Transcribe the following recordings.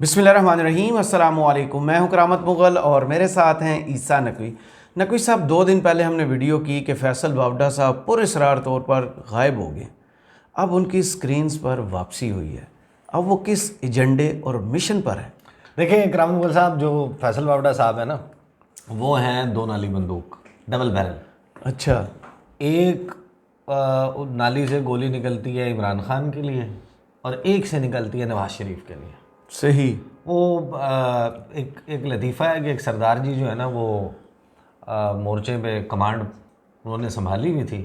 बिस्मिल्लाहिर्रहमानिर्रहीम, अस्सलाम वालेकुम। मैं हूं करामत मुग़ल और मेरे साथ हैं ईसा नकवी। नकवी साहब, 2 दिन पहले हमने वीडियो की कि फैसल बावडा साहब पुरअसरार तौर पर गायब हो गए। अब उनकी स्क्रीन्स पर वापसी हुई है। अब वो किस एजेंडे और मिशन पर है? देखिए करामत मुग़ल साहब, जो फैसल बावडा साहब है ना, वो हैं दो नाली बंदूक, डबल बैरल। अच्छा। एक नाली से गोली निकलती है इमरान खान के लिए और एक से निकलती है नवाज शरीफ के लिए। सही। वो एक लतीफ़ा है कि एक सरदार जी जो है ना, वो मोर्चे पे कमांड उन्होंने संभाली हुई थी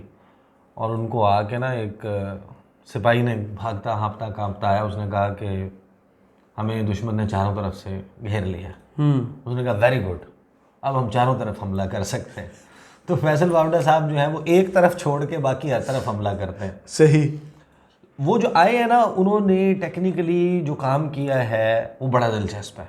और उनको आके ना एक सिपाही ने भागता हाँफता काँपता आया। उसने कहा कि हमें दुश्मन ने चारों तरफ से घेर लिया। उसने कहा वेरी गुड, अब हम चारों तरफ हमला कर सकते हैं। तो फैसल बावडा साहब जो है वो एक तरफ छोड़ के बाकी हर तरफ हमला करते हैं। सही। वो जो आए हैं ना, उन्होंने टेक्निकली जो काम किया है वो बड़ा दिलचस्प है।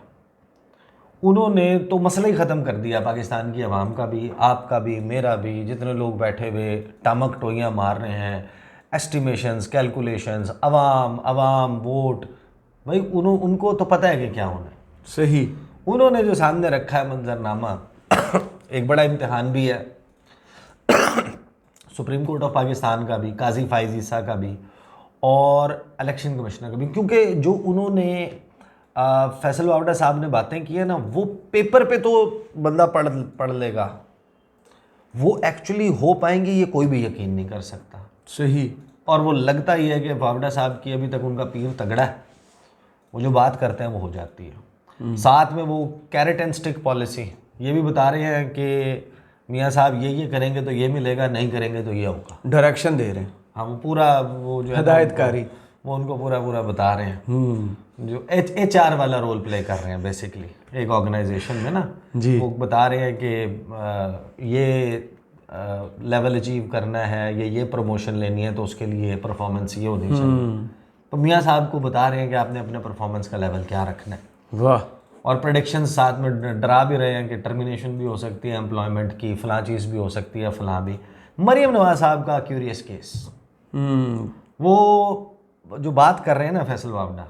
उन्होंने तो मसला ही ख़त्म कर दिया पाकिस्तान की आवाम का भी, आपका भी, मेरा भी। जितने लोग बैठे हुए टामक टोइयाँ मार रहे हैं, एस्टिमेशंस, कैलकुलेशंस, अवाम वोट, भाई उनको तो पता है कि क्या होना है। सही। उन्होंने जो सामने रखा है मंजरनामा एक बड़ा इम्तिहान भी है सुप्रीम कोर्ट ऑफ पाकिस्तान का भी, काजी फाइज ईसा का भी और इलेक्शन कमिश्नर का भी। क्योंकि जो उन्होंने फैसल बावडा साहब ने बातें की है ना, वो पेपर पे तो बंदा पढ़ लेगा, वो एक्चुअली हो पाएंगे ये कोई भी यकीन नहीं कर सकता। सही। और वो लगता ही है कि बावडा साहब की अभी तक उनका पीर तगड़ा है, वो जो बात करते हैं वो हो जाती है। साथ में वो कैरेट एंड स्टिक पॉलिसी ये भी बता रहे हैं कि मियाँ साहब ये करेंगे तो ये मिलेगा, नहीं करेंगे तो ये होगा। डायरेक्शन दे रहे हैं। हम पूरा वो जो है हदायतकारी वो उनको पूरा बता रहे हैं। जो HR वाला रोल प्ले कर रहे हैं बेसिकली एक ऑर्गेनाइजेशन में ना जी। वो बता रहे हैं कि ये लेवल अचीव करना है, ये प्रमोशन लेनी है तो उसके लिए परफॉर्मेंस ये होनी चाहिए। तो मियाँ साहब को बता रहे हैं कि आपने अपने परफॉर्मेंस का लेवल क्या रखना है। वाह। और प्रेडिक्शन साथ में डरा भी रहे हैं कि टर्मिनेशन भी हो सकती है एम्प्लॉयमेंट की, फ़लाँ चीज़ भी हो सकती है, फ़लाँ भी। मरीम नवाज साहब का क्यूरियस केस, वो जो बात कर रहे हैं ना फैसल बावडा,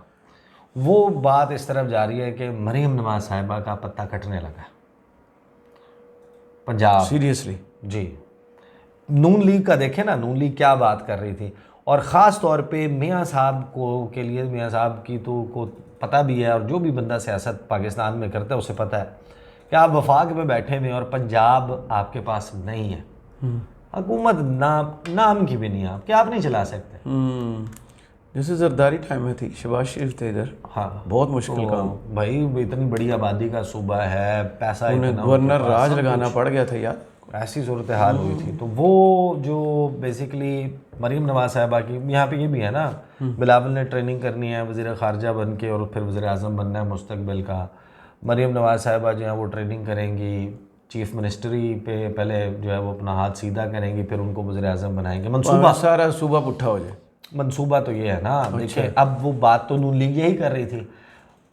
वो बात इस तरफ जा रही है कि मरीम नवाज साहिबा का पत्ता कटने लगा पंजाब। सीरियसली? जी। नून लीग का देखें ना, नून लीग क्या बात कर रही थी। और ख़ास तौर पे मियाँ साहब को के लिए, मियाँ साहब की तो को पता भी है और जो भी बंदा सियासत पाकिस्तान में करता है उसे पता है कि आप वफाक में बैठे हुए और पंजाब आपके पास नहीं है। हुकूमत नाम की भी नहीं है आपके, आप नहीं चला सकते। जैसे जरदारी टाइम में थी, शहबाज शरीफ थे इधर। हाँ, बहुत मुश्किल तो काम। भाई इतनी बड़ी आबादी का सूबा है, पैसा उन्हें इतना, गवर्नर राज लगाना पड़ गया था यार। ऐसी सूरत हाल हुई थी। तो वो जो बेसिकली मरीम नवाज साहिबा की, यहाँ पे ये भी है ना, बिलावल ने ट्रेनिंग करनी है वज़ीर ख़ारजा बन के और फिर वज़ीर आज़म बनना है मुस्तकबिल का। मरीम नवाज साहिबा जो है वो ट्रेनिंग करेंगी, चीफ़ मिनिस्ट्री पे पहले जो है वो अपना हाथ सीधा करेंगी, फिर उनको वज़ीर आज़म बनाएंगे। मंसूबा सारा सूबा पुट्ठा हो जाए। मंसूबा तो ये है ना। देखिए अब वो बात तो नून लीग यही कर रही थी।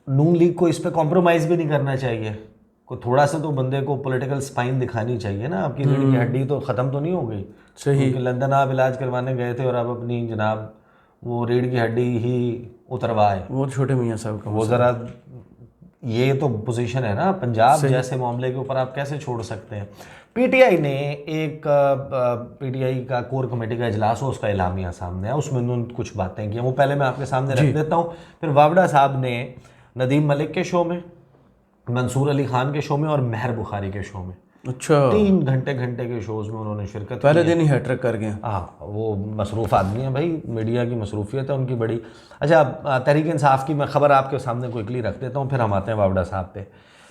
नून लीग को इस पे कॉम्प्रोमाइज़ भी नहीं करना चाहिए, को थोड़ा सा तो बंदे को पॉलिटिकल स्पाइन दिखानी चाहिए ना। आपकी रीढ़ की हड्डी तो ख़त्म तो नहीं हो गई। सही। क्योंकि लंदन आप इलाज करवाने गए थे और अब अपनी जनाब वो रीढ़ की हड्डी ही उतरवाए। वो छोटे मियाँ साहब का वो ज़रा ये तो पोजीशन है ना, पंजाब जैसे मामले के ऊपर आप कैसे छोड़ सकते हैं। PTI ने एक PTI का कोर कमेटी का इजलास हो, उसका एलामिया सामने है, उसमें उन्होंने कुछ बातें की, वो पहले मैं आपके सामने रख देता हूँ। फिर बावडा साहब ने नदीम मलिक के शो में, मंसूर अली खान के शो में और महर बुखारी के शो में, अच्छा, 3 घंटे के शोज़ में उन्होंने शिरकत पहले दिन ही हैट्रिक कर गए। हाँ, वो मसरूफ़ आदमी है भाई, मीडिया की मसरूफियत है उनकी बड़ी। अच्छा, तहरीक इंसाफ की मैं ख़बर आपके सामने क्विकली रख देता हूँ, फिर हम आते हैं बावडा साहब पे।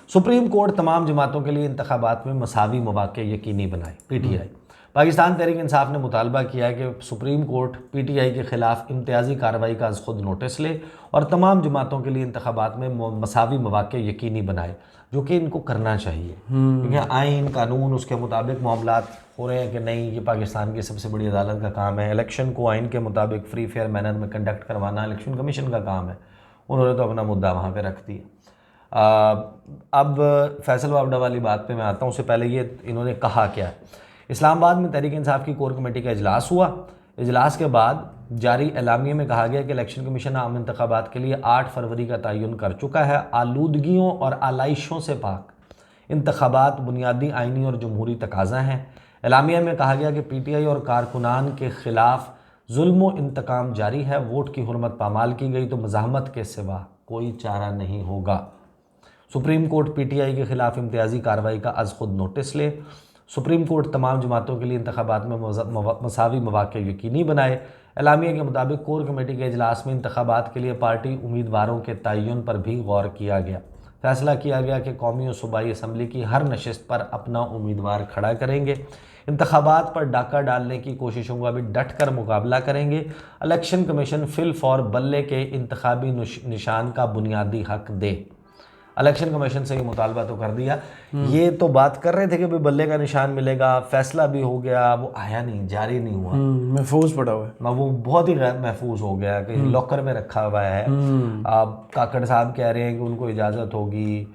सुप्रीम कोर्ट तमाम जमातों के लिए इंतखाबात में मसावी मौक़े यकीनी बनाए। PTI पाकिस्तान तहरीक इंसाफ ने मुतालबा किया है कि सुप्रीम कोर्ट PTI के ख़िलाफ़ इम्तियाज़ी कार्रवाई का खुद नोटिस ले और तमाम जमातों के लिए इंतखाबात में मसावी मौक़े यकीनी बनाए, जो कि इनको करना चाहिए। क्योंकि आइन कानून उसके मुताबिक मामलात हो रहे हैं कि नहीं, ये पाकिस्तान की सबसे बड़ी अदालत का काम है। इलेक्शन को आइन के मुताबिक फ्री फेयर मैनर में कंडक्ट करवाना इलेक्शन कमीशन का काम है। उन्होंने तो अपना मुद्दा वहाँ पे रख दिया। अब फैसल बावडा वाली बात पे मैं आता हूँ। उससे पहले ये इन्होंने कहा क्या है। इस्लामाबाद में तहरीक इंसाफ की कोर कमेटी का इजलास हुआ। इजलास के बाद जारी एलामिये में कहा गया कि इलेक्शन कमीशन आम इंतखाबात के लिए 8 फरवरी का तयन कर चुका है। आलूदगियों और आलाइशों से पाक इंतखाबात बुनियादी आइनी और जमहूरी तकाजा हैं। एलामिया में कहा गया कि पीटीआई और कारकुनान के खिलाफ जुल्म व इंतकाम जारी है। वोट की हुर्मत पामाल की गई तो मज़ाहमत के सिवा कोई चारा नहीं होगा। सुप्रीम कोर्ट पीटीआई के खिलाफ इम्तियाजी कार्रवाई का अज खुद नोटिस ले। सुप्रीम कोर्ट तमाम जमातों के लिए इंतखाबात में मसावी मौक़े यकीनी बनाए। एलामिया के मुताबिक कोर कमेटी के इजलास में इंतखाबात के लिए पार्टी उम्मीदवारों के तयन पर भी गौर किया गया। फैसला किया गया कि कौमी और सूबाई असम्बली की हर नशिस्त पर अपना उम्मीदवार खड़ा करेंगे। इंतखाबात पर डाका डालने की कोशिशों का भी डट कर मुकाबला करेंगे। इलेक्शन कमीशन फिल फॉर बल्ले के इंतखाबी निशान का बुनियादी हक दे। इलेक्शन कमीशन से ये मुतालबा तो कर दिया, ये तो बात कर रहे थे कि भाई बल्ले का निशान मिलेगा, फैसला भी हो गया, वो आया नहीं, जारी नहीं हुआ, महफूज पड़ा हुआ है। वो बहुत ही गैर महफूज हो गया कि लॉकर में रखा हुआ है। अब काकड़ साहब कह रहे हैं कि उनको इजाज़त होगी,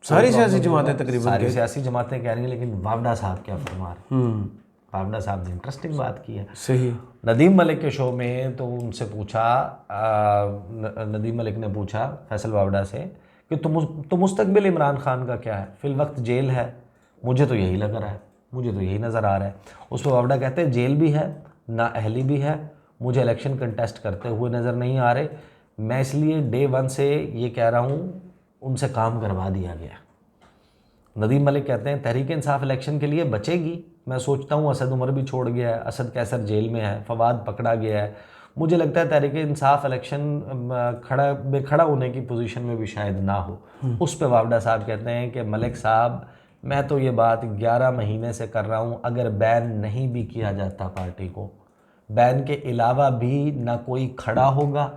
सारी सियासी जमातें तकरीबन सारी सियासी जमातें कह रही हैं, लेकिन वावडा साहब क्या फरमा रहे हैं। वावडा साहब ने इंटरेस्टिंग बात की है। सही। नदीम मलिक के शो में तो उनसे पूछा, नदीम मलिक ने पूछा फैसल वावडा से कि तो मुस्तकबिल इमरान खान का क्या है, फिल वक्त जेल है, मुझे तो यही लग रहा है, मुझे तो यही नज़र आ रहा है। उस पर वावडा कहते हैं जेल भी है, नाअहली भी है, मुझे इलेक्शन कंटेस्ट करते हुए नज़र नहीं आ रहे, मैं इसलिए डे 1 से ये कह रहा हूँ उनसे काम करवा दिया गया। नदीम मलिक कहते हैं तहरीक इंसाफ इलेक्शन के लिए बचेगी, मैं सोचता हूँ असद उमर भी छोड़ गया है, असद कैसर जेल में है, फवाद पकड़ा गया है, मुझे लगता है तहरीक इंसाफ इलेक्शन खड़ा होने की पोजीशन में भी शायद ना हो। उस पे वावडा साहब कहते हैं कि मलिक साहब मैं तो ये बात 11 महीने से कर रहा हूँ, अगर बैन नहीं भी किया जाता पार्टी को, बैन के अलावा भी ना कोई खड़ा होगा,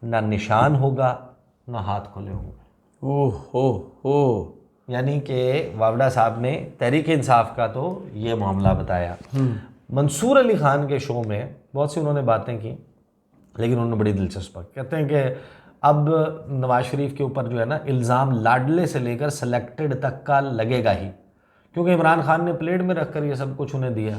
ना निशान होगा, ना हाथ खुले होंगे। ओह। यानी कि वावडा साहब ने तहरीक इंसाफ का तो ये मामला बताया। मंसूर अली खान के शो में बहुत सी उन्होंने बातें की, लेकिन उन्होंने बड़ी दिलचस्प कहते हैं कि अब नवाज शरीफ के ऊपर जो है ना इल्ज़ाम लाडले से लेकर सेलेक्टेड तक का लगेगा ही, क्योंकि इमरान खान ने प्लेट में रखकर ये सब कुछ उन्हें दिया।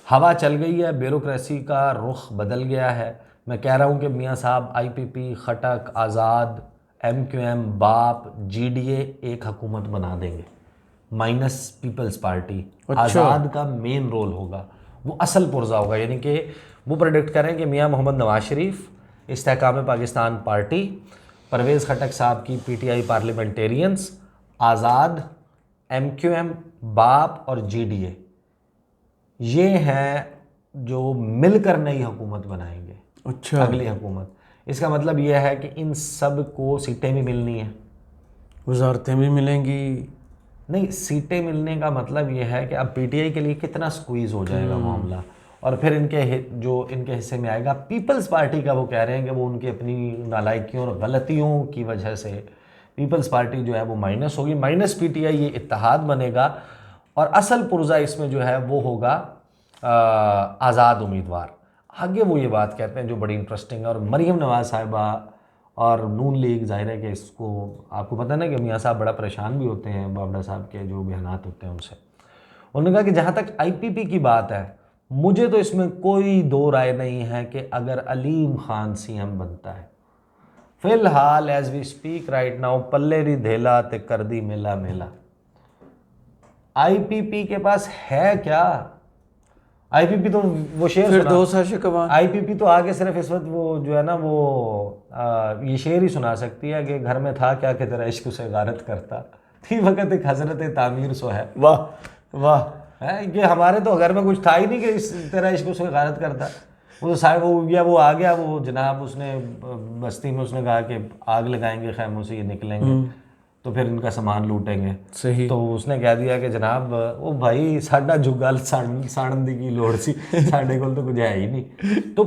हवा चल गई है, ब्यूरोक्रेसी का रुख बदल गया है। मैं कह रहा हूँ कि मियाँ साहब IPP, खटक, आज़ाद, MQM, बाप, GDA एक हुकूमत बना देंगे माइनस पीपल्स पार्टी। अच्छा। आज़ाद का मेन रोल होगा, वो असल पुरजा होगा। यानी कि वो प्रेडिक्ट करें कि मियाँ मोहम्मद नवाज शरीफ, इस्तेहकाम पाकिस्तान पार्टी, परवेज़ खटक साहब की PTI पार्लियामेंटेरियंस, आज़ाद, MQM, बाप और GDA, ये हैं जो मिलकर नई हुकूमत बनाएंगे। अच्छा। अगली हुकूमत। इसका मतलब यह है कि इन सब को सीटें भी मिलनी है, वजारतें भी मिलेंगी। नहीं, सीटें मिलने का मतलब यह है कि अब PTI के लिए कितना स्क्वीज़ हो जाएगा मामला, और फिर इनके हिस्से में आएगा पीपल्स पार्टी का। वो कह रहे हैं कि वो उनकी अपनी नालायकियों और गलतियों की वजह से पीपल्स पार्टी जो है वो माइनस होगी, माइनस PTI ये इत्तेहाद बनेगा, और असल पुरजा इसमें जो है वो होगा आज़ाद उम्मीदवार। आगे वो ये बात कहते हैं जो बड़ी इंटरेस्टिंग है, और मरीम नवाज साहिबा और नून लीग, जाहिर है कि इसको आपको पता है ना कि मियाँ साहब बड़ा परेशान भी होते हैं वावडा साहब के जो बयानात होते हैं उनसे। उन्होंने कहा कि जहाँ तक IPP की बात है, मुझे तो इसमें कोई दो राय नहीं है कि अगर अलीम खान CM बनता है, फिलहाल as we speak right now पल्ले री धेला ते कर दी मेला मेला। IPP के पास है क्या? IPP तो वो शेर फिर 2 साशे कबान। IPP तो आगे सिर्फ इस वक्त वो जो है ना वो ये शेर ही सुना सकती है कि घर में था क्या कि तेरा इश्क उसे गारत करता थी वक्त एक हजरत तामीर सो है। वाह वाह। है कि हमारे तो घर में कुछ था ही नहीं कि तेरा इश्क उसे गारत करता। वो तो साहब वो आ गया, वो जनाब उसने बस्ती में उसने कहा कि आग लगाएंगे खैमों से, ये निकलेंगे तो फिर इनका सामान लूटेंगे। सही। तो उसने कह दिया कि जनाब वो भाई साडा जुगल साड़न दी की लोड़ सी, साडे को तो कुछ है ही नहीं। तो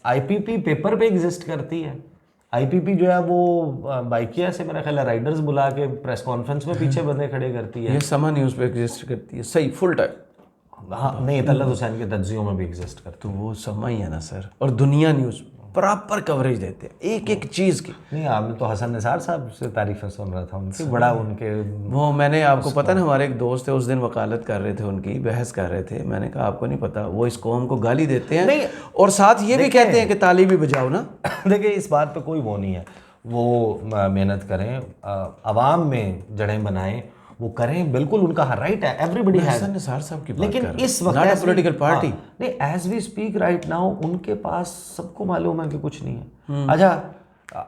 IPP पेपर पे एग्जिस्ट करती है। IPP जो है वो बाइकिया से मेरा ख्याल है राइडर्स बुला के प्रेस कॉन्फ्रेंस में पीछे बंदे खड़े करती है। ये समा न्यूज़ पे एग्जिस्ट करती है। सही, फुल टाइम। हाँ नहीं, तल्लत हुसैन के तज्जियों में भी एग्जिस्ट करती तो वो समा ही है ना सर। और दुनिया न्यूज़ प्रॉपर कवरेज देते हैं एक एक चीज़ की। नहीं, आपने तो हसन निसार साहब से तारीफ़ें सुन रहा था उनकी, बड़ा उनके वो मैंने आपको पता ना, हमारे एक दोस्त थे उस दिन वकालत कर रहे थे, उनकी बहस कर रहे थे। मैंने कहा आपको नहीं पता, वो इस कौम को गाली देते हैं नहीं, और साथ ये भी कहते हैं कि ताली भी बजाओ ना। देखिए इस बात पे कोई वो नहीं है, वो मेहनत करें, आवाम में जड़ें बनाएं, वो करें, बिल्कुल उनका हर राइट है, एवरीबडी हैज। हसन निसार साहब की बात लेकिन कर रहे हैं, इस वक्त not a as we- political party. हाँ, नहीं, as we speak right now उनके पास सबको मालूम है कि कुछ नहीं है। अच्छा,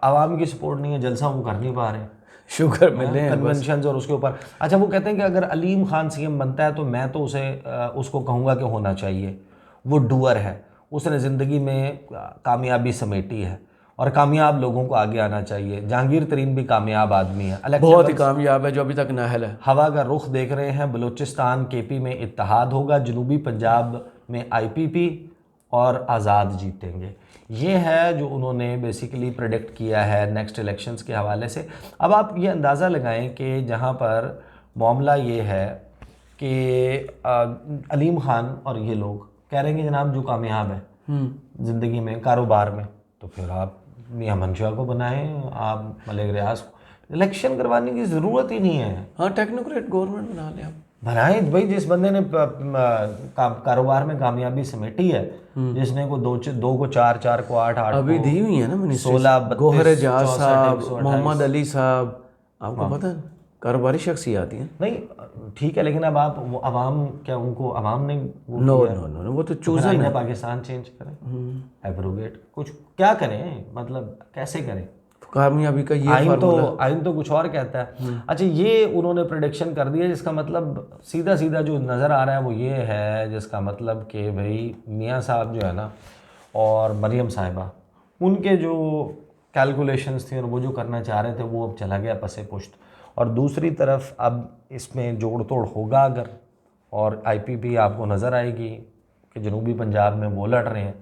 आवाम की सपोर्ट नहीं है, जलसा वो कर नहीं पा रहे, शुगर मिले हैं कन्वेंशन और उसके ऊपर। अच्छा, वो कहते हैं कि अगर अलीम खान सीएम बनता है तो मैं तो उसको कहूँगा कि होना चाहिए। वो डूअर है, उसने ज़िंदगी में कामयाबी समेटी है और कामयाब लोगों को आगे आना चाहिए। जहांगीर तरीन भी कामयाब आदमी है, बहुत ही कामयाब है जो अभी तक नाहल है। हवा का रुख देख रहे हैं, बलूचिस्तान केपी में इत्तेहाद होगा, जनूबी पंजाब में आईपीपी और आज़ाद जीतेंगे। ये है जो उन्होंने बेसिकली प्रेडिक्ट किया है नेक्स्ट इलेक्शंस के हवाले से। अब आप ये अंदाज़ा लगाएं कि जहाँ पर मामला ये है कि अलीम खान और ये लोग कह रहे हैं कि जनाब जो कामयाब है ज़िंदगी में, कारोबार में, तो फिर आप मियां मनशा को बनाएं, आप मलिक रियाज को। इलेक्शन करवाने की ज़रूरत ही नहीं है। हाँ, टेक्नोक्रेट गवर्नमेंट बना लें आप। बनाएं भाई, जिस बंदे ने कारोबार में कामयाबी समेटी है, जिसने को दो को चार, चार को आठ, आठ अभी को दी हुई है ना मिनिस्ट्री, 16, 32, गोहर एजाज 64, साहब, 128। मोहम्मद अली साहब, आपको पता है कारोबारी शख्सियत हैं। नहीं ठीक है, लेकिन अब आप वो अवाम, क्या उनको अवाम ने नो नो नो, वो तो चूजन आईना है। पाकिस्तान चेंज करें, एब्रोगेट, कुछ क्या करें, मतलब कैसे करें? कामयाबी का ये आइन तो कुछ और कहता है। अच्छा, ये उन्होंने प्रेडिक्शन कर दिया, जिसका मतलब सीधा सीधा जो नज़र आ रहा है वो ये है, जिसका मतलब कि भाई मियाँ साहब जो है ना और मरियम साहिबा, उनके जो कैलकुलेशंस थी और वो जो करना चाह रहे थे वो अब चला गया पसे पुश्त। और दूसरी तरफ अब इसमें जोड़ तोड़ होगा अगर, और आईपीपी आपको नज़र आएगी कि जनूबी पंजाब में वो लड़ रहे हैं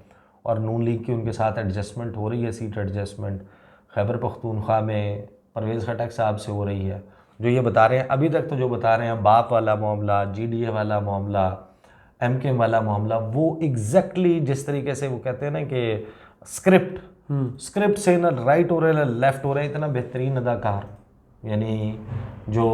और नून लीग की उनके साथ एडजस्टमेंट हो रही है, सीट एडजस्टमेंट खैबर पख्तूनख्वा में परवेज़ खटक साहब से हो रही है। जो ये बता रहे हैं अभी तक, तो जो बता रहे हैं बाप वाला मामला, जीडीए वाला मामला, एमके वाला मामला, वो एग्जैक्टली जिस तरीके से वो कहते हैं ना कि स्क्रिप्ट से ना राइट हो रहे ना लेफ्ट हो रहे, इतना बेहतरीन अदाकार, यानी जो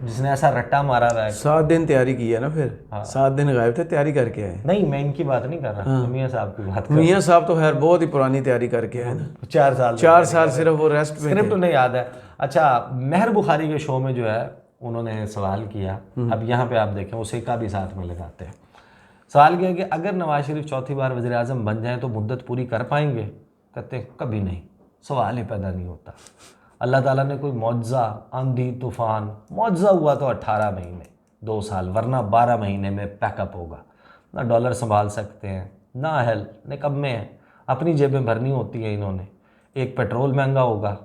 जिसने ऐसा रट्टा मारा हुआ है। 7 दिन तैयारी की है ना, फिर 7 दिन गायब थे, तैयारी करके आए। नहीं, मैं इनकी बात नहीं कर रहा, मियाँ साहब की बात कर मियाँ साहब तो खैर बहुत ही पुरानी तैयारी करके आए ना, 4 साल सिर्फ वो रेस्ट में। स्क्रिप्ट उन्हें याद है। अच्छा, मेहर बुखारी के शो में जो है उन्होंने सवाल किया, अब यहाँ पे आप देखें उसे का भी साथ में लगाते हैं। सवाल किया कि अगर नवाज शरीफ चौथी बार वज़ीर आज़म बन जाएं तो मुद्दत पूरी कर पाएंगे? कहते हैं कभी नहीं, सवाल ही पैदा नहीं होता। अल्लाह ताला ने कोई मौजज़ा, आंधी तूफ़ान, मौजज़ा हुआ तो 18 महीने 2 साल, वरना 12 महीने में पैकअप होगा। ना डॉलर संभाल सकते हैं, ना अहल निकम्मे हैं, अपनी जेबें भरनी होती हैं इन्होंने। एक पेट्रोल महंगा होगा,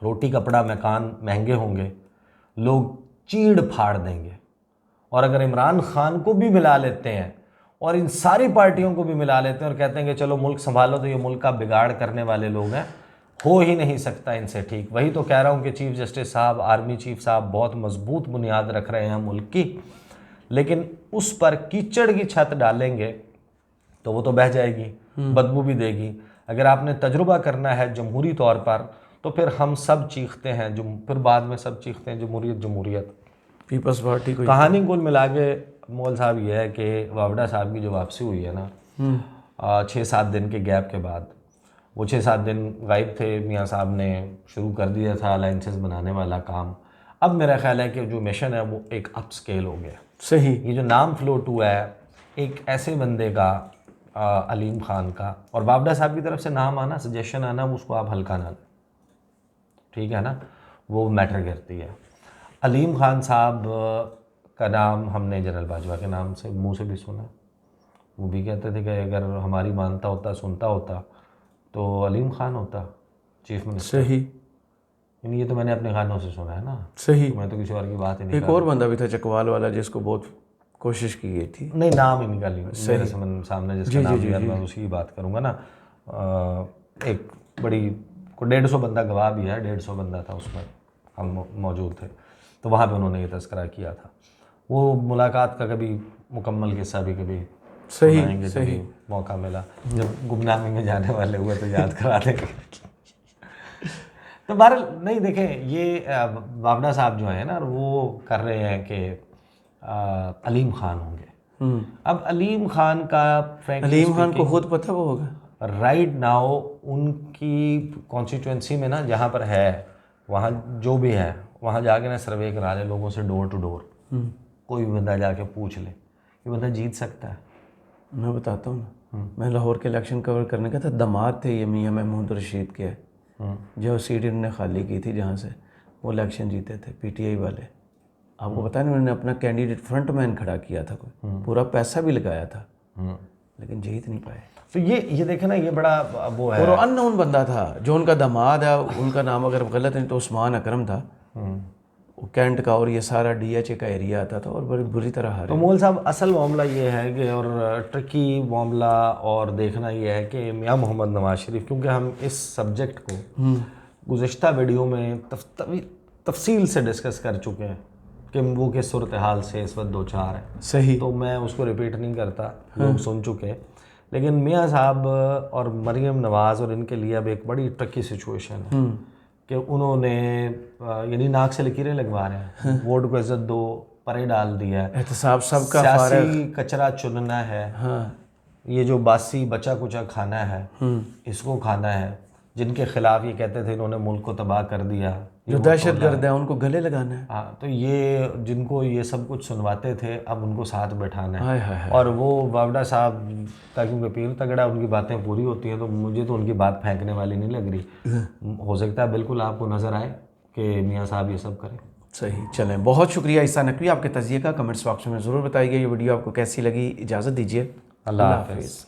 रोटी कपड़ा मकान महंगे होंगे, लोग चीड़ फाड़ देंगे। और अगर इमरान खान को भी मिला लेते हैं और इन सारी पार्टियों को भी मिला लेते हैं और कहते हैं कि चलो मुल्क संभालो, तो ये मुल्क का बिगाड़ करने वाले लोग हैं, हो ही नहीं सकता इनसे ठीक। वही तो कह रहा हूँ कि चीफ जस्टिस साहब, आर्मी चीफ साहब बहुत मजबूत बुनियाद रख रहे हैं मुल्क की, लेकिन उस पर कीचड़ की छत डालेंगे तो वो तो बह जाएगी, बदबू भी देगी। अगर आपने तजुर्बा करना है जमहूरी तौर पर, तो फिर हम सब चीखते हैं, फिर बाद में सब चीखते हैं जमहूरियत जमहूरियत। पीपल्स पार्टी को कहानी कुल मिला के मोल साहब ये है कि वावड़ा साहब की जो वापसी हुई है ना 6-7 दिन के गैप के बाद, वो 6-7 दिन गायब थे, मियाँ साहब ने शुरू कर दिया था अलाइंसेस बनाने वाला काम। अब मेरा ख्याल है कि जो मिशन है वो एक अप स्केल हो गया। सही, ये जो नाम फ्लोट हुआ है एक ऐसे बंदे का, अलीम खान का, और वावड़ा साहब की तरफ से नाम आना, सजेशन आना, उसको आप हल्का ना लें, ठीक है ना, वो मैटर करती है। अलीम खान साहब का नाम हमने जनरल बाजवा के नाम से मुंह से भी सुना, वो भी कहते थे कि अगर हमारी मानता होता, सुनता होता तो अलीम खान होता चीफ मिनिस्टर। सही, ये तो मैंने अपने कानों से सुना है ना, सही। मैं तो किसी और की बात ही नहीं। एक और बंदा भी था चकवाल वाला जिसको बहुत कोशिश की गई थी, नहीं नाम ही निकाली मेरे सामने जिसका नाम लिया, मैं उसी की बात करूँगा ना। एक बड़ी 150 बंदा गवाह भी है, 150 बंदा था उसमें, हम मौजूद थे, तो वहाँ पे उन्होंने ये तस्करा किया था। वो मुलाकात का कभी मुकम्मल किस्सा भी कभी सही, सुनाएंगे जब भी मौका मिला। जब गुमनामी में जाने वाले हुए तो याद करा देंगे। तो बहरहाल नहीं, देखें ये बावड़ा साहब जो है ना वो कर रहे हैं कि अलीम खान होंगे। अब अलीम खान का अलीम खान को खुद पता वो होगा राइट नाउ उनकी कॉन्स्टिट्यूंसी में ना जहाँ पर है वहाँ जो भी है वहाँ जाके ना सर्वे करा ले लोगों से, डोर टू डोर। कोई भी बंदा जाके पूछ ले ये बंदा जीत सकता है। मैं बताता हूँ ना, मैं लाहौर के इलेक्शन कवर करने का था, दामाद थे ये मियाँ महमूद रशीद के, जो सीट इन्होंने खाली की थी जहाँ से, वो इलेक्शन जीते थे पीटीआई वाले। आपको पता नहीं उन्होंने अपना कैंडिडेट फ्रंट मैन खड़ा किया था, कोई पूरा पैसा भी लगाया था, लेकिन जीत नहीं पाए। तो ये देखे ना, ये बड़ा वो है। और अननोन बंदा था जो उनका दामाद है, उनका नाम अगर गलत नहीं तो उस्मान अकरम था, वो कैंट का, और ये सारा डीएचए का एरिया आता था, और बड़ी बुरी तरह हारे। तो मोल साहब असल मामला ये है कि, और ट्रिकी मामला और देखना ये है कि मियाँ मोहम्मद नवाज शरीफ, क्योंकि हम इस सब्जेक्ट को गुज़िश्ता वीडियो में तफसील से डिस्कस कर चुके हैं कि वो किस सूरत हाल से इस वक्त दो चार है। सही, तो मैं उसको रिपीट नहीं करता, लोग सुन चुके। लेकिन मियाँ साहब और मरीम नवाज़ और इनके लिए अब एक बड़ी ट्रिकी सिचुएशन है कि उन्होंने यानी नाक से लकीरें लगवा रहे हैं, वोट को इज्जत दो, परे डाल दिया है, एहतसाब सबका सियासी कचरा चुनना है, हाँ, ये जो बासी बचा कुचा खाना है इसको खाना है। जिनके खिलाफ ये कहते थे इन्होंने मुल्क को तबाह कर दिया, जो दहशतगर्द है उनको गले लगाना है। हाँ, तो ये जिनको ये सब कुछ सुनवाते थे अब उनको साथ बैठाना हाय है। हाय हाय। और वो बावड़ा साहब का क्योंकि पीर तगड़ा, उनकी बातें पूरी होती हैं, तो मुझे तो उनकी बात फेंकने वाली नहीं लग रही। हो सकता है बिल्कुल आपको नज़र आए कि मियाँ साहब ये सब करें। सही, चलें, बहुत शुक्रिया ईसा नकवी, आपके तजिए का कमेंट्स बॉक्स में ज़रूर बताइए। ये वीडियो आपको कैसी लगी, इजाज़त दीजिए, अल्लाह हाफ़िज़।